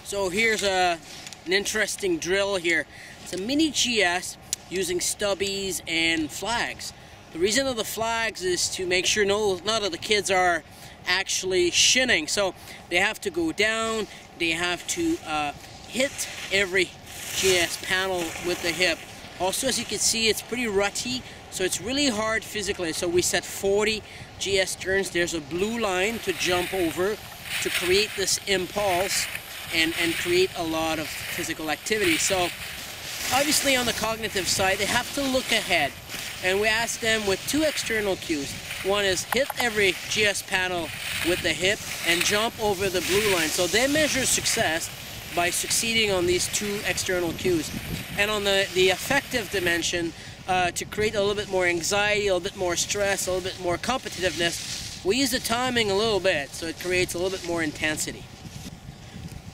So here's an interesting drill here. It's a mini GS using stubbies and flags. The reason of the flags is to make sure none of the kids are actually shinning. So they have to go down, they have to hit every GS panel with the hip. Also, as you can see, it's pretty rutty, so it's really hard physically. So we set 40 GS turns. There's a blue line to jump over to create this impulse and create a lot of physical activity. So obviously on the cognitive side, they have to look ahead. And we ask them with two external cues. One is hit every GS panel with the hip and jump over the blue line. So they measure success by succeeding on these two external cues. And on the affective dimension, to create a little bit more anxiety, a little bit more stress, a little bit more competitiveness, we use the timing a little bit, so it creates a little bit more intensity.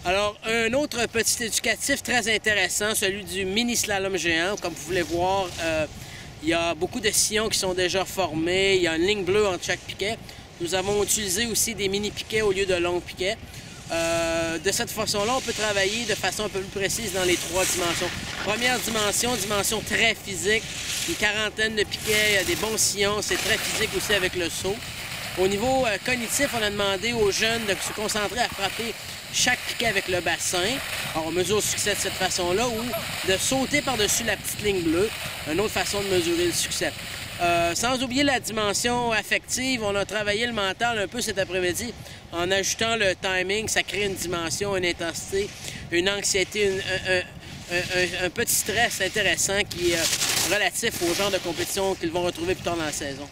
Alors, un autre petit éducatif très intéressant, celui du mini slalom géant. Comme vous pouvez voir, il y a beaucoup de sillons qui sont déjà formés, il y a une ligne bleue entre chaque piquet. Nous avons utilisé aussi des mini piquets au lieu de longs piquets. De cette façon-là, on peut travailler de façon un peu plus précise dans les trois dimensions. Première dimension, dimension très physique, une quarantaine de piquets, il y a des bons sillons, c'est très physique aussi avec le saut. Au niveau cognitif, on a demandé aux jeunes de se concentrer à frapper chaque piquet avec le bassin. Alors, on mesure le succès de cette façon-là ou de sauter par-dessus la petite ligne bleue, une autre façon de mesurer le succès. Sans oublier la dimension affective, on a travaillé le mental un peu cet après-midi en ajoutant le timing. Ça crée une dimension, une intensité, une anxiété, un petit stress intéressant qui est relatif au genre de compétition qu'ils vont retrouver plus tard dans la saison.